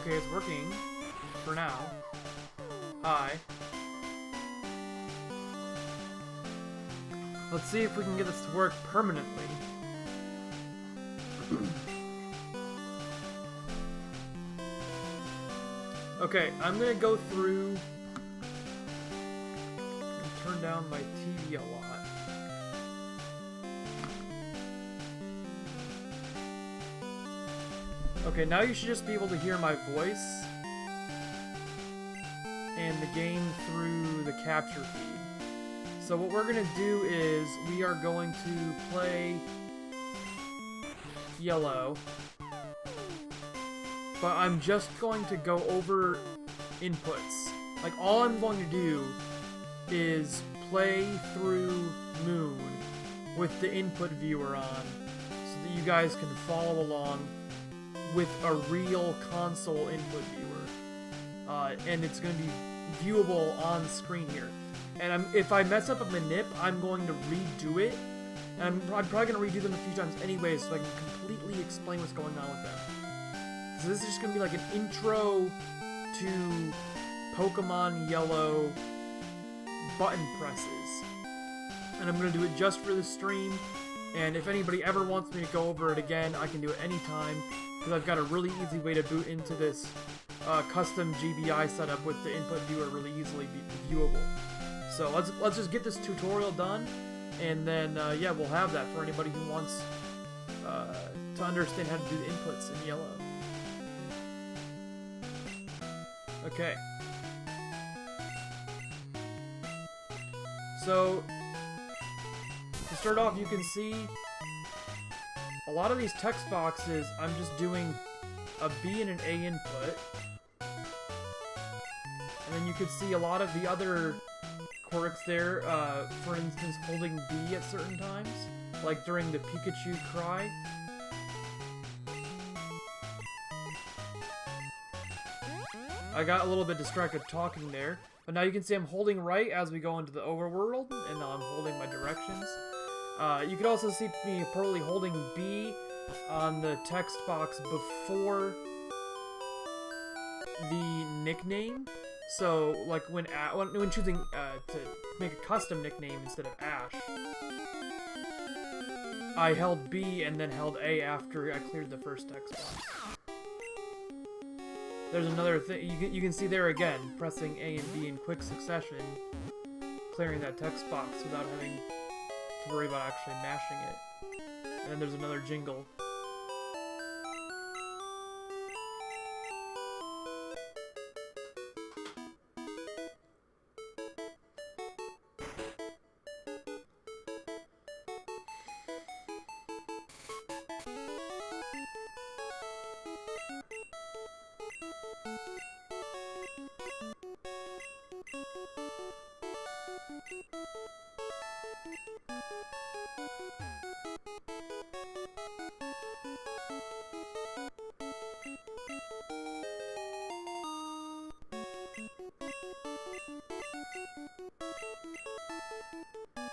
Okay, it's working. For now. Hi. Let's see if we can get this to work permanently. Okay, I'm gonna go through and turn down my TV a lot. Okay, now you should just be able to hear my voice and the game through the capture feed. So what we're gonna do is we are going to play yellow, but I'm just going to go over inputs. Like, all I'm going to do is play through Moon with the input viewer on so that you guys can follow along with a real console input viewer. And it's going to be viewable on screen here. And if I mess up a manip, I'm going to redo it. And I'm probably going to redo them a few times anyway so I can completely explain what's going on with them. So this is just going to be like an intro to Pokemon Yellow button presses. And I'm going to do it just for the stream. And if anybody ever wants me to go over it again, I can do it anytime. Because I've got a really easy way to boot into this custom GBI setup with the input viewer really easily viewable. So let's just get this tutorial done, and then yeah, we'll have that for anybody who wants to understand how to do the inputs in yellow. Okay. So to start off, you can see a lot of these text boxes, I'm just doing a B and an A input. And then you can see a lot of the other quirks there, for instance, holding B at certain times, like during the Pikachu cry. I got a little bit distracted talking there, but now you can see I'm holding right as we go into the overworld, and now I'm holding my directions. You can also see me probably holding B on the text box before the nickname. So, like when choosing to make a custom nickname instead of Ash, I held B and then held A after I cleared the first text box. There's another thing you can see there again, pressing A and B in quick succession, clearing that text box without having to worry about actually mashing it. And then there's another jingle.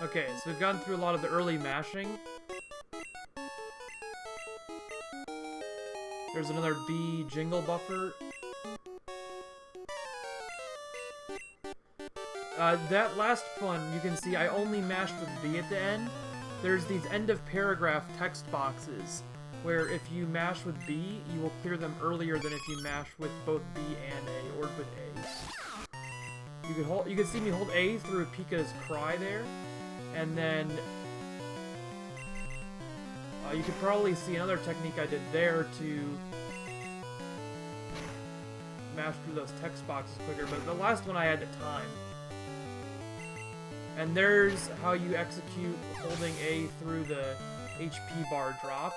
Okay, so we've gotten through a lot of the early mashing. There's another B jingle buffer. That last one, you can see I only mashed with B at the end. There's these end of paragraph text boxes where if you mash with B, you will clear them earlier than if you mash with both B and A, or with A. You can see me hold A through Pika's cry there. And then you could probably see another technique I did there to mash through those text boxes quicker, but the last one I had to time. And there's how you execute holding A through the HP bar drop.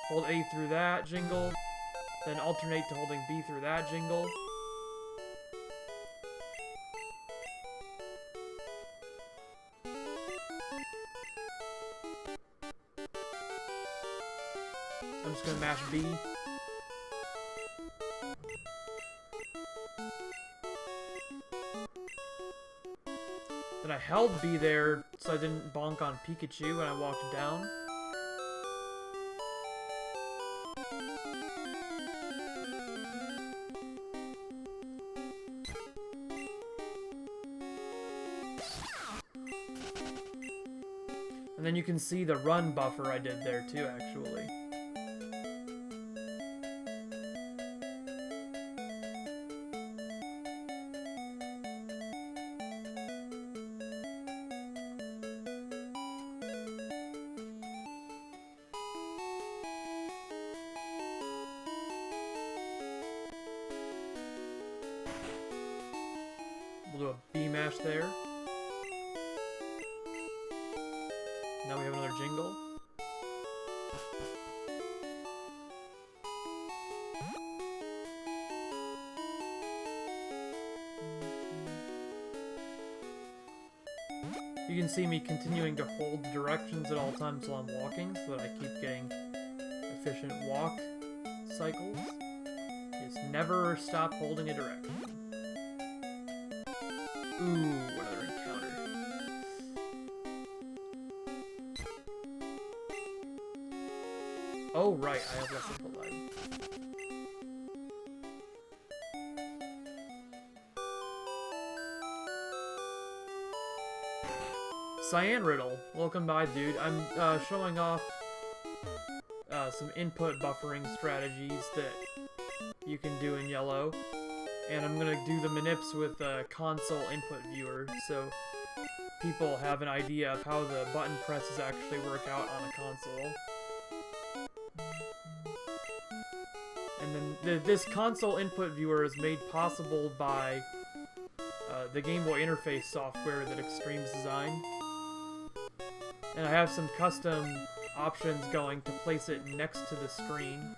Hold A through that jingle, then alternate to holding B through that jingle. I'm just gonna mash B. Then I held B there so I didn't bonk on Pikachu when I walked down. And then you can see the run buffer I did there too, actually. We'll do a B mash there. Now we have another jingle. You can see me continuing to hold the directions at all times while I'm walking so that I keep getting efficient walk cycles. Just never stop holding a direction. Ooh, another encounter. Oh, right, I have less input lag. Cyan Riddle, welcome by, dude. I'm showing off some input buffering strategies that you can do in yellow. And I'm gonna do the manips with a console input viewer, so people have an idea of how the button presses actually work out on a console. And then this console input viewer is made possible by the Game Boy interface software that Extreme's designed. And I have some custom options going to place it next to the screen,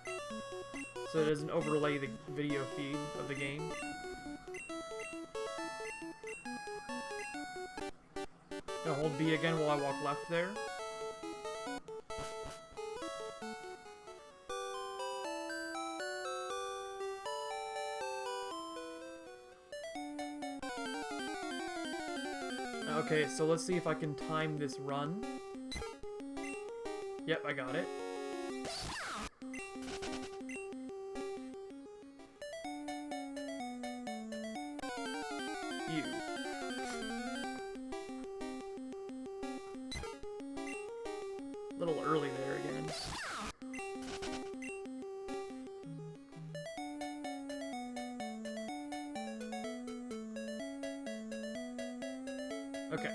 so it doesn't overlay the video feed of the game. I'll hold B again while I walk left there. Okay, so let's see if I can time this run. Yep, I got it. A little early there again. Okay.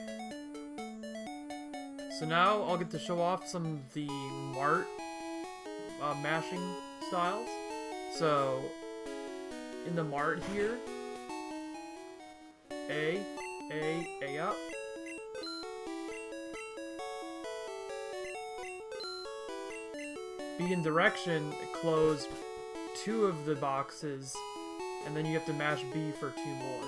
So now I'll get to show off some of the Mart mashing styles. So in the Mart here, A up. B in direction, close 2 of the boxes, and then you have to mash B for 2 more.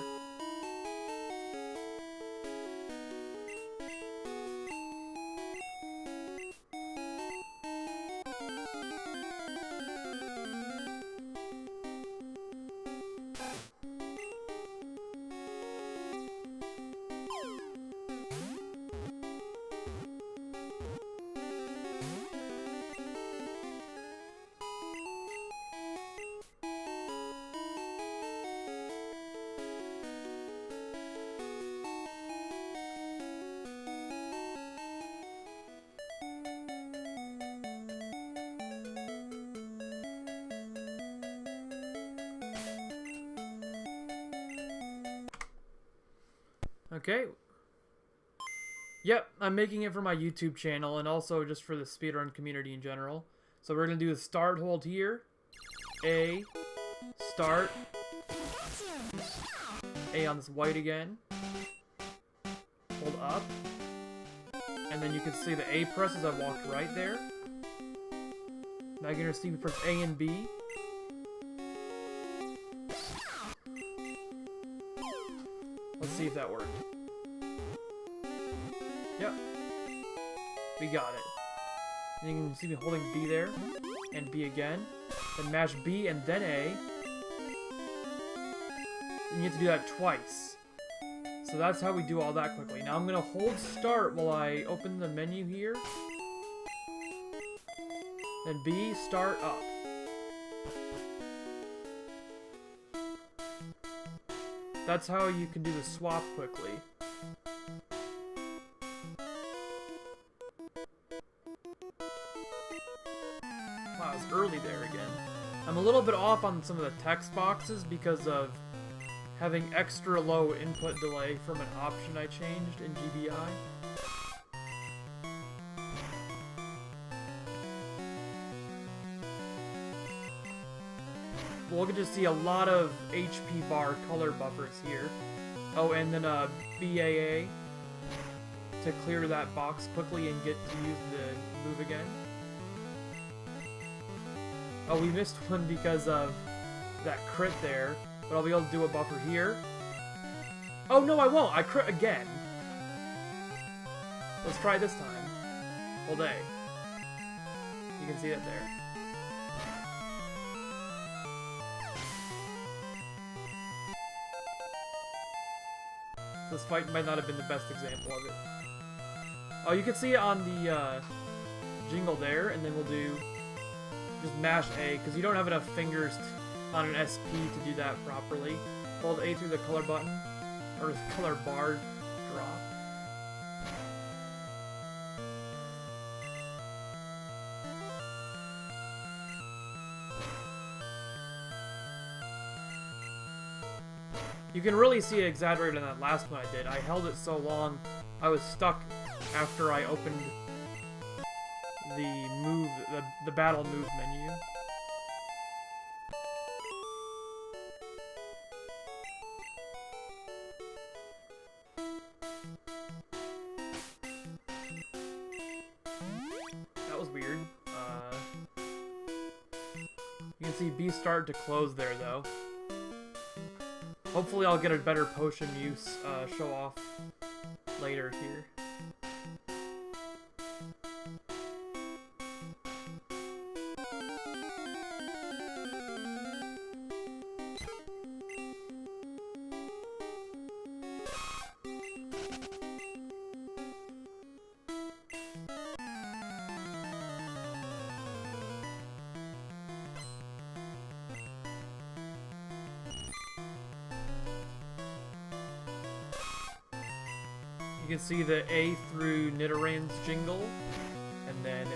Okay. Yep, I'm making it for my YouTube channel and also just for the speedrun community in general. So we're going to do the start hold here. A. Start. A on this white again. Hold up. And then you can see the A press as I walked right there. Now you're going to see me press A and B. Let's see if that worked. Yep. We got it. And you can see me holding B there. And B again. Then mash B and then A. And you have to do that twice. So that's how we do all that quickly. Now I'm going to hold start while I open the menu here. Then B, start up. That's how you can do the swap quickly. Ah, I was early there again. I'm a little bit off on some of the text boxes because of having extra low input delay from an option I changed in GBI. We'll get to see a lot of HP bar color buffers here. Oh, and then BAA to clear that box quickly and get to use the move again. Oh, we missed one because of that crit there, but I'll be able to do a buffer here. Oh, no, I won't. I crit again. Let's try this time. Hold A. You can see it there. This fight might not have been the best example of it. Oh, you can see it on the jingle there, and then we'll do just mash A, because you don't have enough fingers on an SP to do that properly. Hold A through the color button, or the color bar drop. You can really see it exaggerated in that last one I did. I held it so long, I was stuck after I opened the battle move menu. That was weird. You can see B start to close there though. Hopefully I'll get a better potion use show off later here. You can see the A through Nidorann's jingle, and then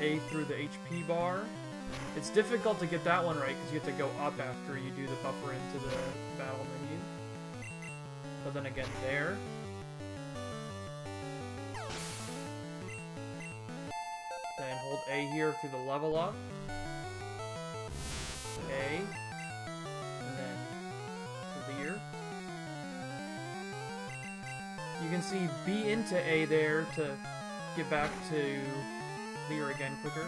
A through the HP bar. It's difficult to get that one right because you have to go up after you do the buffer into the battle menu. But then again there. Then hold A here through the level up. A. And then clear. You can see B into A there to get back to clear again quicker.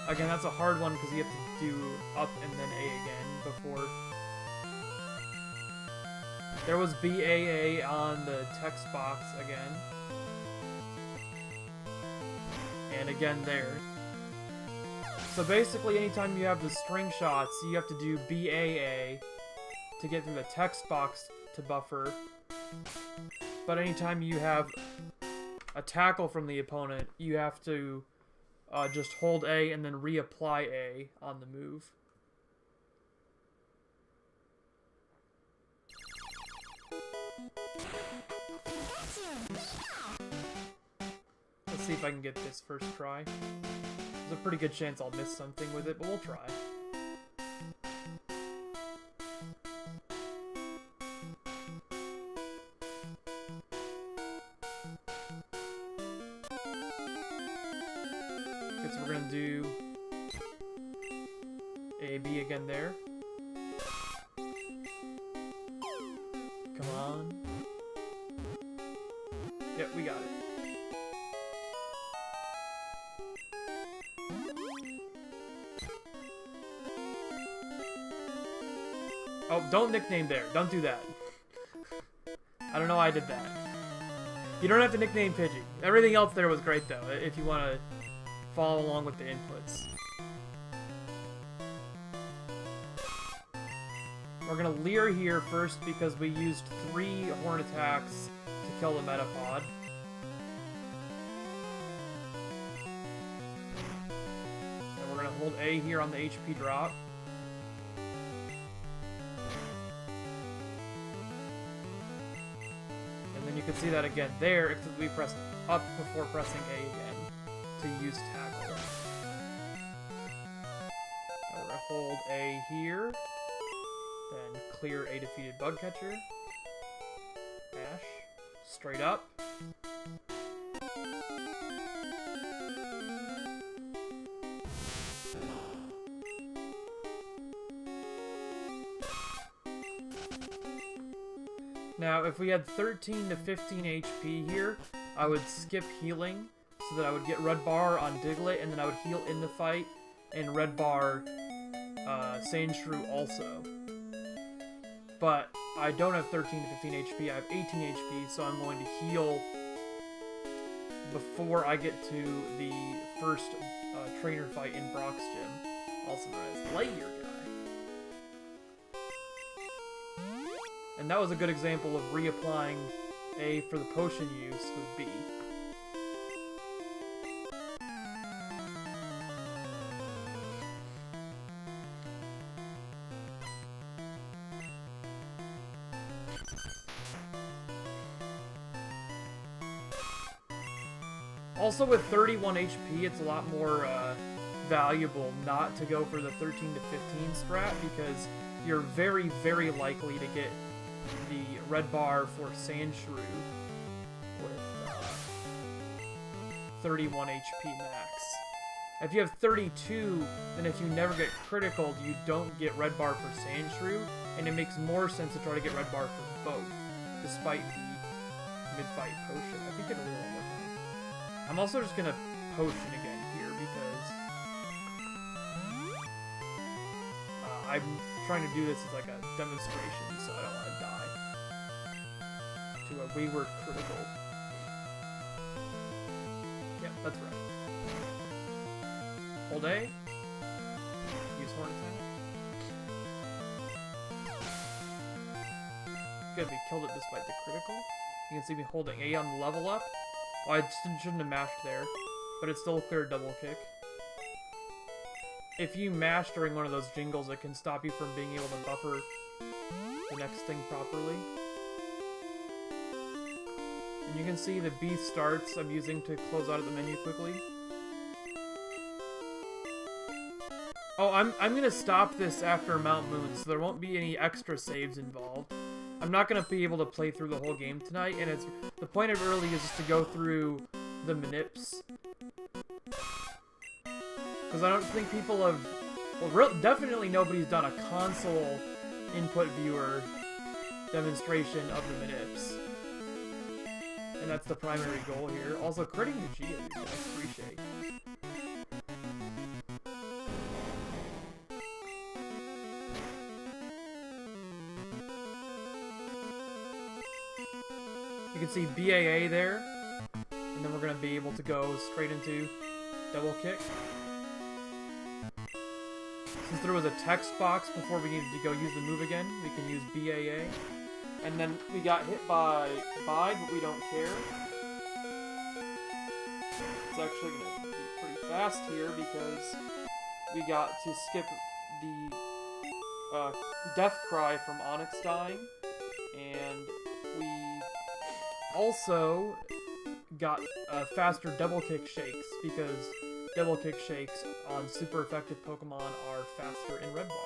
Again, that's a hard one because you have to do up and then A again before. There was BAA on the text box again. And again there. So basically, anytime you have the string shots, you have to do BAA to get through the text box to buffer. But anytime you have a tackle from the opponent, you have to just hold A and then reapply A on the move. Let's see if I can get this first try. There's a pretty good chance I'll miss something with it, but we'll try. Okay, so we're gonna do A, B again there. Come on. Yep, we got it. Oh, don't nickname there. Don't do that. I don't know why I did that. You don't have to nickname Pidgey. Everything else there was great, though, if you want to follow along with the inputs. We're going to Leer here first because we used 3 horn attacks to kill the Metapod. And we're going to hold A here on the HP drop. You can see that again there, except we pressed up before pressing A again to use tackle. hold A here. Then clear a defeated bug catcher. Dash. Straight up. Now, if we had 13 to 15 HP here, I would skip healing so that I would get red bar on Diglett, and then I would heal in the fight, and red bar Sandshrew also. But I don't have 13 to 15 HP, I have 18 HP, so I'm going to heal before I get to the first trainer fight in Brock's gym, also known as Layer Guy. And that was a good example of reapplying A for the potion use with B. Also with 31 HP, it's a lot more valuable not to go for the 13 to 15 strat, because you're very, very likely to get the red bar for Sandshrew with 31 HP max. If you have 32, then if you never get critical, you don't get red bar for Sandshrew, and it makes more sense to try to get red bar for both, despite the mid-fight potion. I think it'll do one more time. I'm also just gonna potion again here because I'm trying to do this as like a demonstration, so I don't want to die to a wayward critical. Yep, that's right. Hold A. Use Horn Attack. Good, we killed it despite the critical. You can see me holding A on the level up. Well, I shouldn't have mashed there, but it's still a clear double kick. If you mash during one of those jingles, it can stop you from being able to buffer the next thing properly. And you can see the B starts I'm using to close out of the menu quickly. Oh, I'm gonna stop this after Mount Moon, so there won't be any extra saves involved. I'm not gonna be able to play through the whole game tonight, and it's the point of early is just to go through the manips. Because I don't think people have... Well, definitely nobody's done a console input viewer demonstration of the manips. And that's the primary goal here. Also, critting the G, I appreciate. You can see BAA there. And then we're going to be able to go straight into double kick. Since there was a text box before we needed to go use the move again, we can use BAA. And then we got hit by Bide, but we don't care. It's actually going to be pretty fast here because we got to skip the death cry from Onyx dying. And we also got faster double kick shakes because double kick shakes on super effective Pokemon are faster in Red Bar.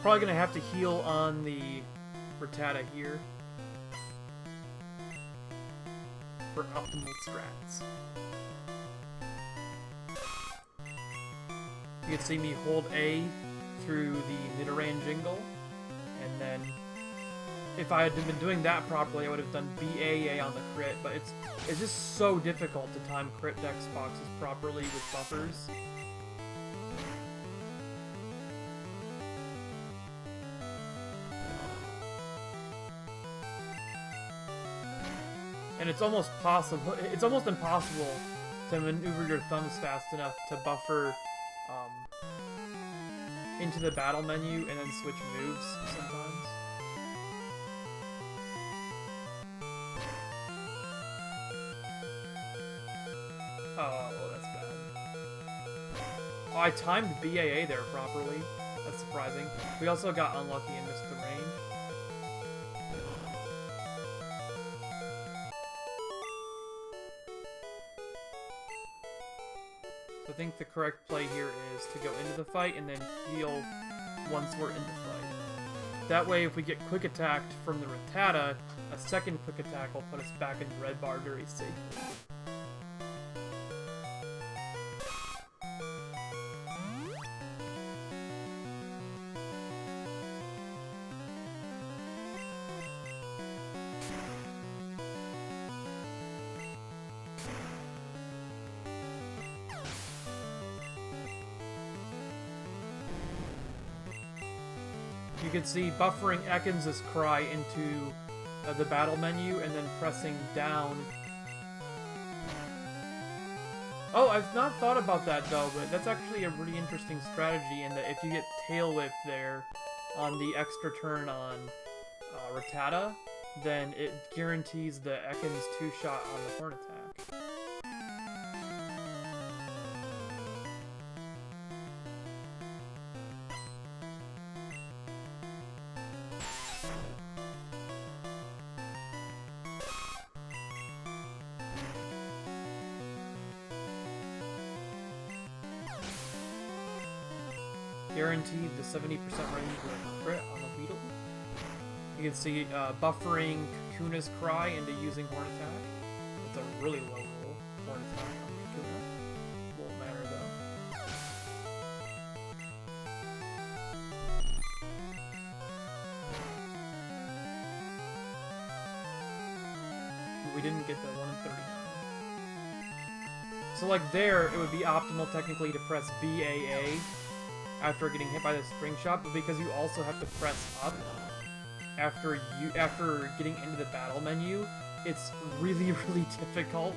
Probably gonna have to heal on the Rattata here for optimal strats. You can see me hold A through the Nidoran jingle, and then if I had been doing that properly, I would have done BAA on the crit, but it's just so difficult to time crit dex boxes properly with buffers. And it's almost impossible to maneuver your thumbs fast enough to buffer into the battle menu and then switch moves sometimes. Oh, that's bad. Oh, I timed BAA there properly. That's surprising. We also got unlucky and missed the range. So I think the correct play here is to go into the fight and then heal once we're in the fight. That way, if we get quick attacked from the Rattata, a second quick attack will put us back in red bar very safely. You can see buffering Ekans' cry into the battle menu and then pressing down. Oh, I've not thought about that though, but that's actually a really interesting strategy in that if you get Tail Whip there on the extra turn on Rattata, then it guarantees the Ekans 2-shot on the horn attack. Guaranteed the 70% range with crit on the Weedle. You can see buffering Kakuna's cry into using horn attack. It's a really low roll horn attack on Kakuna. Won't matter though. We didn't get the 1 in 39. So like there, it would be optimal technically to press BAA after getting hit by the string shot, but because you also have to press up after getting into the battle menu, it's really, really difficult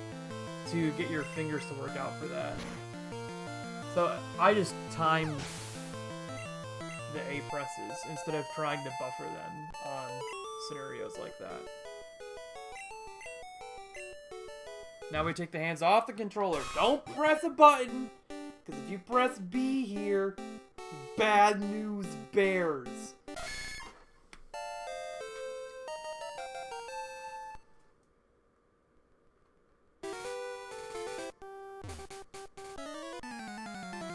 to get your fingers to work out for that. So I just timed the A presses instead of trying to buffer them on scenarios like that. Now we take the hands off the controller. Don't press a button, because if you press B here, bad news bears.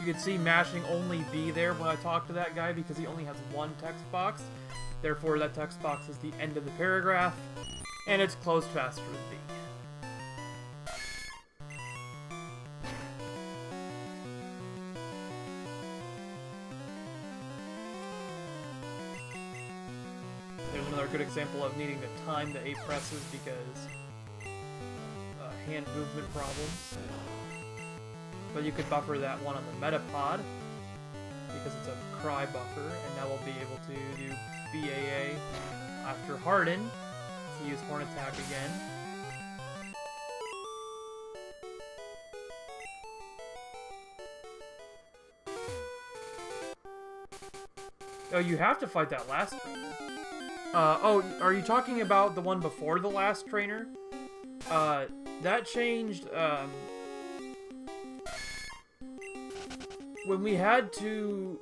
You can see mashing only B there when I talk to that guy because he only has one text box. Therefore, that text box is the end of the paragraph, and it's closed faster with B. Good example of needing to time the A presses because hand movement problems. But you could buffer that one on the Metapod because it's a cry buffer, and now we'll be able to do BAA after Harden to use horn attack again. Oh, you have to fight that last trainer. Oh, are you talking about the one before the last trainer? That changed, when we had to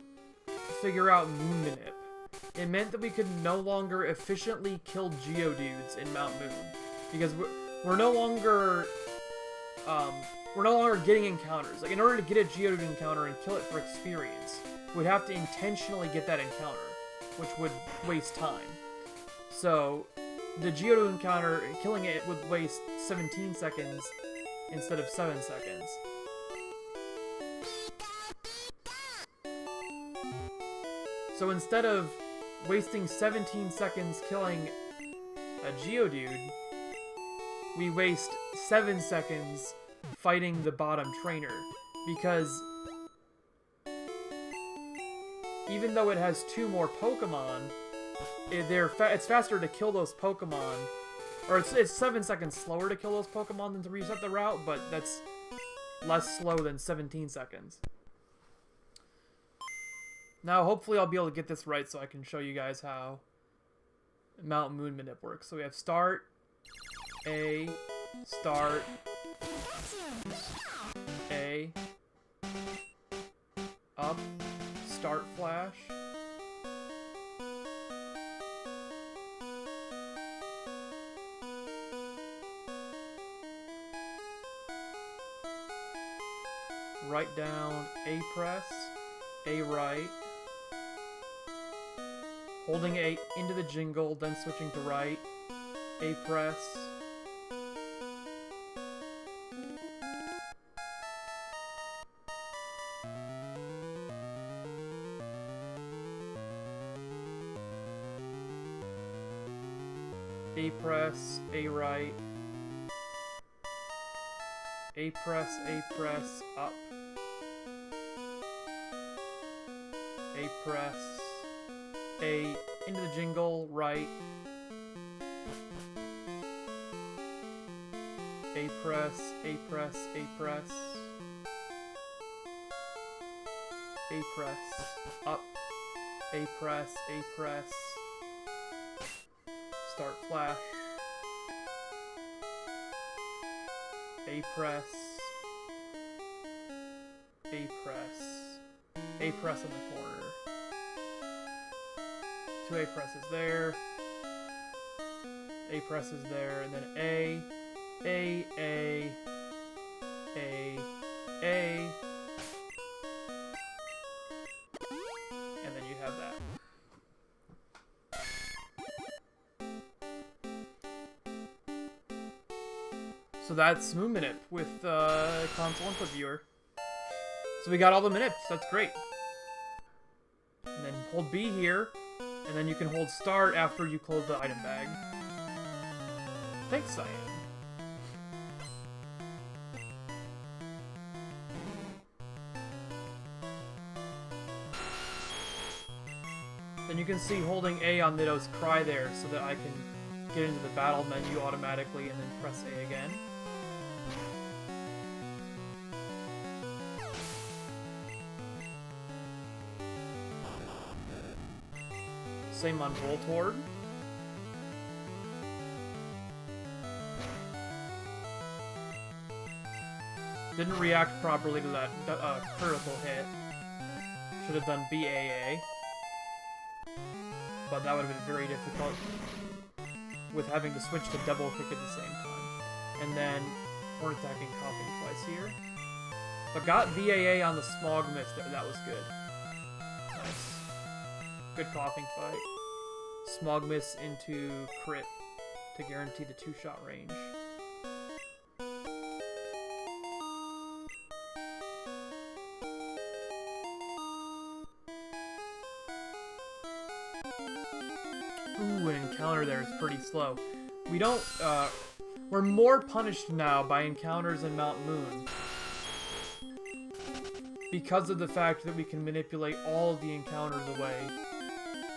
figure out Moon Manip, it meant that we could no longer efficiently kill Geodudes in Mount Moon. Because we're no longer getting encounters. Like, in order to get a Geodude encounter and kill it for experience, we'd have to intentionally get that encounter, which would waste time. So, the Geodude encounter, killing it would waste 17 seconds instead of 7 seconds. So instead of wasting 17 seconds killing a Geodude, we waste 7 seconds fighting the bottom trainer, because even though it has 2 more Pokemon, it's faster to kill those Pokemon, or it's 7 seconds slower to kill those Pokemon than to reset the route, but that's less slow than 17 seconds. Now, hopefully I'll be able to get this right so I can show you guys how Mount Moon Manip works. So we have start, A, start, A, up, start flash, right down, A press, A right, holding A into the jingle, then switching to right, A press, A press, A right, A press, up, A press, A into the jingle, right, A press, A press, A press, A press, up, A press, start flash, A press, A press in the corner. 2 A presses there, A presses there, and then A, and then you have that. So that's Moon Manip with console input viewer. So we got all the manips, that's great. And then hold B here, and then you can hold start after you close the item bag. Thanks, Cyan. Then you can see holding A on Niddo's Cry there so that I can get into the battle menu automatically and then press A again. Same on Voltorb. Didn't react properly to that critical hit. Should have done BAA. But that would have been very difficult with having to switch to double kick at the same time. And then horn attacking, coughing twice here. But got VAA on the Smog Mist, that was good. Nice. Good coughing fight. Smog Mist into crit to guarantee the 2-shot range. Ooh, an encounter there is pretty slow. We don't, we're more punished now by encounters in Mount Moon because of the fact that we can manipulate all of the encounters away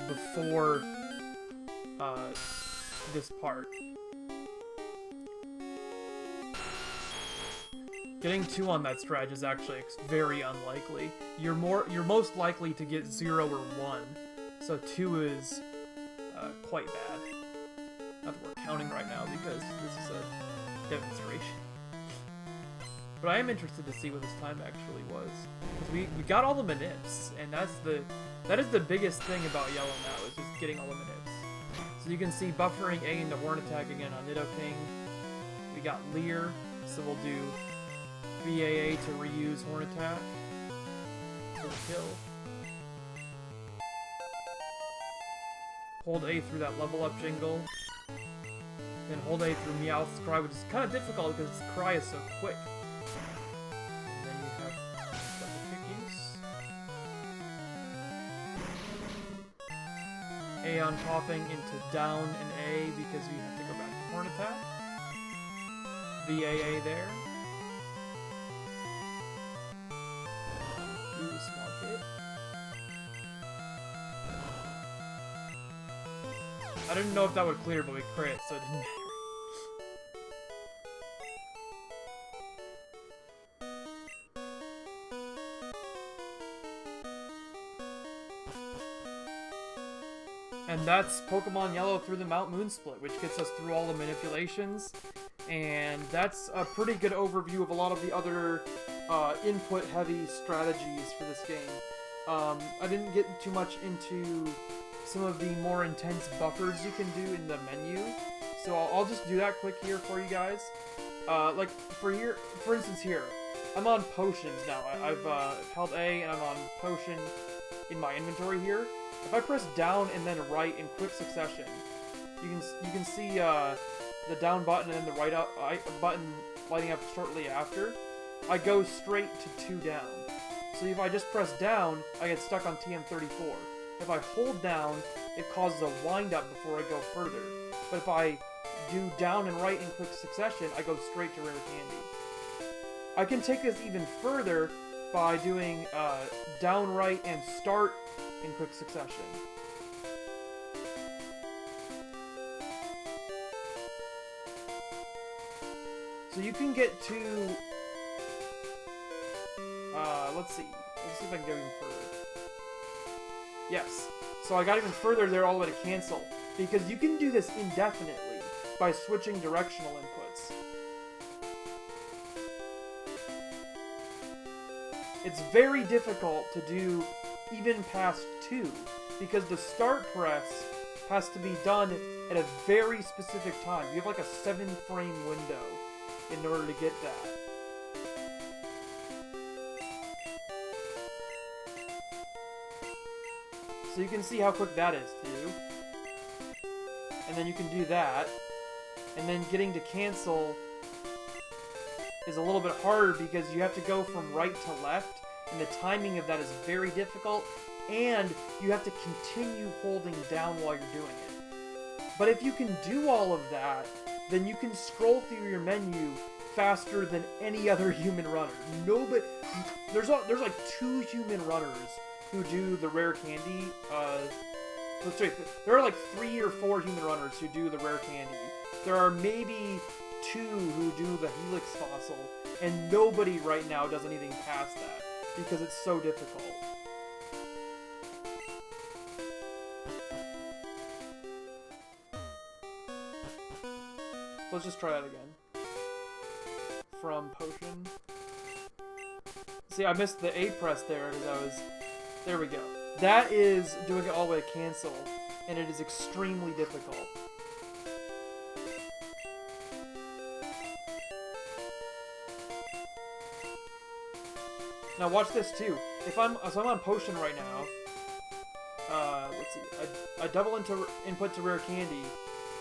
before this part. Getting 2 on that stretch is actually very unlikely. You're most likely to get 0 or 1, so 2 is quite bad. Not that we're counting right now because this is a demonstration. But I am interested to see what this time actually was. Because we got all the manips, and that is the biggest thing about Yellow now, is just getting all the manips. So you can see buffering A into Horn Attack again on Nidoking. We got Leer, so we'll do VAA to reuse Horn Attack for the kill. Hold A through that level up jingle. Then hold A through Meowth's Cry, which is kind of difficult because its Cry is so quick. And then you have double kick use. A on coughing into down and A because you have to go back to Horn Attack. VAA there. Ooh, small hit. I didn't know if that would clear, but we crit, so it didn't matter. And that's Pokemon Yellow through the Mount Moon Split, which gets us through all the manipulations. And that's a pretty good overview of a lot of the other input-heavy strategies for this game. I didn't get too much into some of the more intense buffers you can do in the menu, so I'll just do that quick here for you guys. Like, for instance here, I'm on potions now. I've held A and I'm on potion in my inventory here. If I press down and then right in quick succession, you can see the down button and then the right button lighting up shortly after. I go straight to 2 down. So if I just press down, I get stuck on TM34. If I hold down, it causes a wind up before I go further. But if I do down and right in quick succession, I go straight to Rare Candy. I can take this even further by doing down, right, and start in quick succession. So you can get to... let's see if I can go even further. Yes. So I got even further there all the way to cancel. Because you can do this indefinitely by switching directional inputs. It's very difficult to do even past 2, because the start press has to be done at a very specific time. You have like a 7-frame window in order to get that. So you can see how quick that is to do. And then you can do that. And then getting to cancel is a little bit harder because you have to go from right to left, and the timing of that is very difficult, and you have to continue holding down while you're doing it. But if you can do all of that, then you can scroll through your menu faster than any other human runner. Nobody, there's like 2 human runners who do the rare candy. Let's say there are like 3 or 4 human runners who do the rare candy. There are maybe 2 who do the Helix fossil, and nobody right now does anything past that because it's so difficult. So let's just try that again. From potion. See, I missed the A press there because I was... There we go. That is doing it all the way to cancel, and it is extremely difficult. Now watch this too. So I'm on potion right now. Let's see. I double input to rare candy,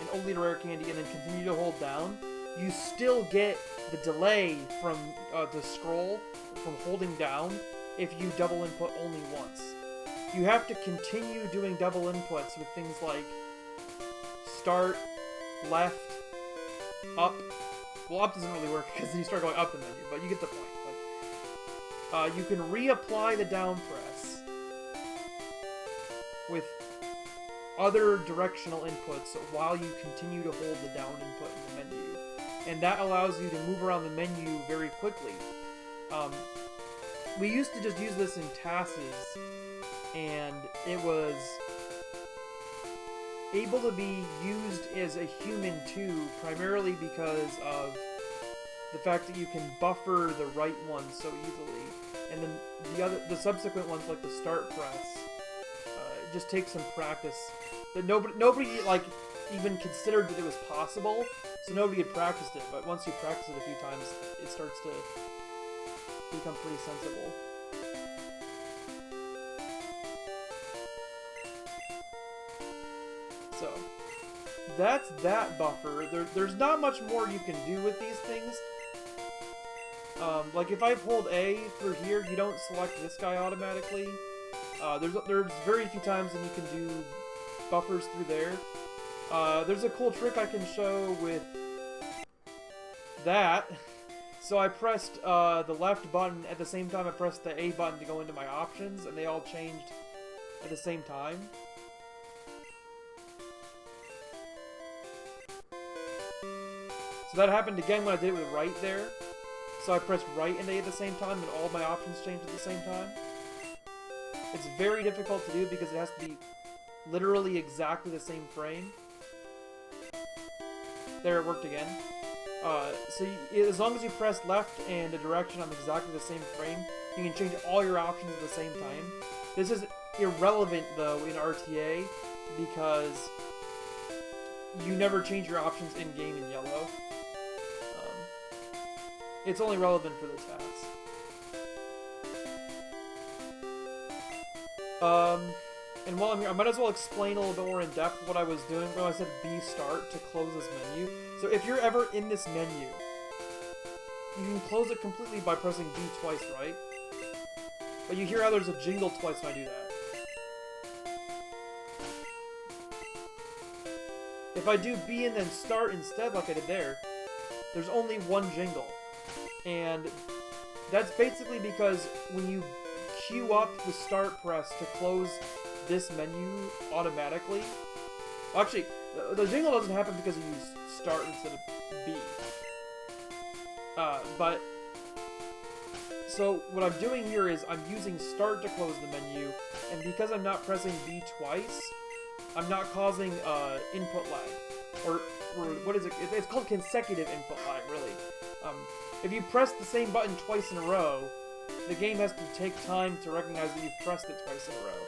and only to rare candy, and then continue to hold down. You still get the delay from the scroll from holding down if you double input only once. You have to continue doing double inputs with things like start, left, up. Well, up doesn't really work because then you start going up the menu, but you get the point. Like, you can reapply the down press with other directional inputs while you continue to hold the down input in the menu. And that allows you to move around the menu very quickly. We used to just use this in TASes, and it was able to be used as a human too, primarily because of the fact that you can buffer the right one so easily, and then the subsequent ones like the start press, it just takes some practice. But nobody like even considered that it was possible, so nobody had practiced it. But once you practice it a few times, it starts to become pretty sensible. So, that's that buffer. There's not much more you can do with these things. Like if I hold A through here, you don't select this guy automatically. There's very few times that you can do buffers through there. There's a cool trick I can show with that. So I pressed the left button at the same time I pressed the A button to go into my options, and they all changed at the same time. So that happened again when I did it with right there. So I pressed right and A at the same time, and all my options changed at the same time. It's very difficult to do because it has to be literally exactly the same frame. There, it worked again. So as long as you press left and the direction on exactly the same frame, you can change all your options at the same time. This is irrelevant, though, in RTA, because you never change your options in-game in yellow. It's only relevant for this task. And while I'm here, I might as well explain a little bit more in depth what I was doing when I said B start to close this menu. So if you're ever in this menu, you can close it completely by pressing B twice, right? But you hear how there's a jingle twice when I do that. If I do B and then start instead, like I did there, there's only one jingle. And that's basically because when you queue up the start press to close this menu automatically... Actually, the jingle doesn't happen because you use start instead of B. But... So, what I'm doing here is I'm using start to close the menu, and because I'm not pressing B twice, I'm not causing input lag. Or what is it? It's called consecutive input lag, really. If you press the same button twice in a row, the game has to take time to recognize that you've pressed it twice in a row.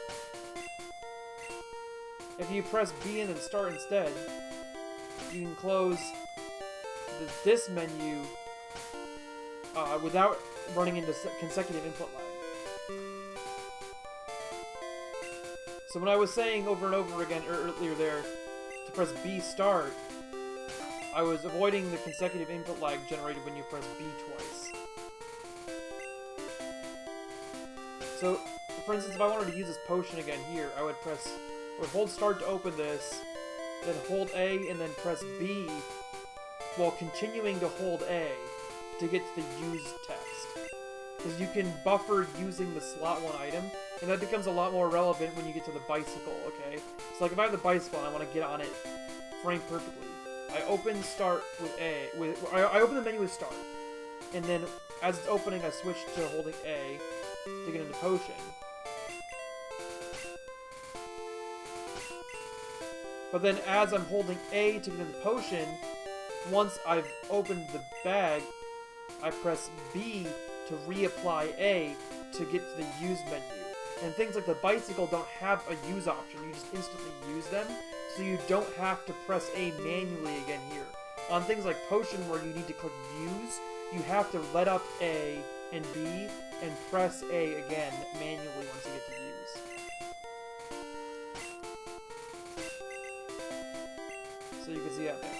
If you press B and then start instead, you can close this menu without running into consecutive input lag. So when I was saying over and over again earlier there to press B start, I was avoiding the consecutive input lag generated when you press B twice. So, for instance, if I wanted to use this potion again here, I would hold start to open this, then hold A and then press B, while continuing to hold A to get to the use text. Because you can buffer using the slot 1 item, and that becomes a lot more relevant when you get to the bicycle, okay? So like if I have the bicycle and I want to get on it frame perfectly, I open start with A, I open the menu with start, and then as it's opening I switch to holding A to get into potion. But then as I'm holding A to get into potion, once I've opened the bag, I press B to reapply A to get to the use menu. And things like the bicycle don't have a use option, you just instantly use them, so you don't have to press A manually again here. On things like potion where you need to click use, you have to let up A and B and press A again manually once you get to use. So you can see out there.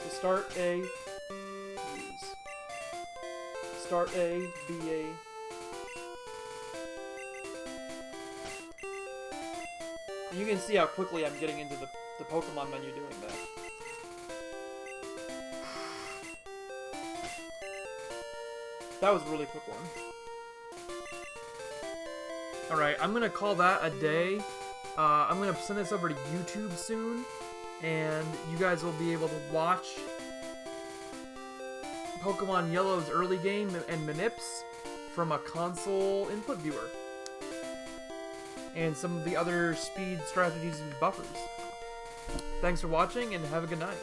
So start A, use. Start A, B A. And you can see how quickly I'm getting into the Pokemon menu doing that. That was a really quick one. Alright, I'm gonna call that a day. I'm gonna send this over to YouTube soon, and you guys will be able to watch Pokemon Yellow's early game and manips from a console input viewer. And some of the other speed strategies and buffers. Thanks for watching, and have a good night.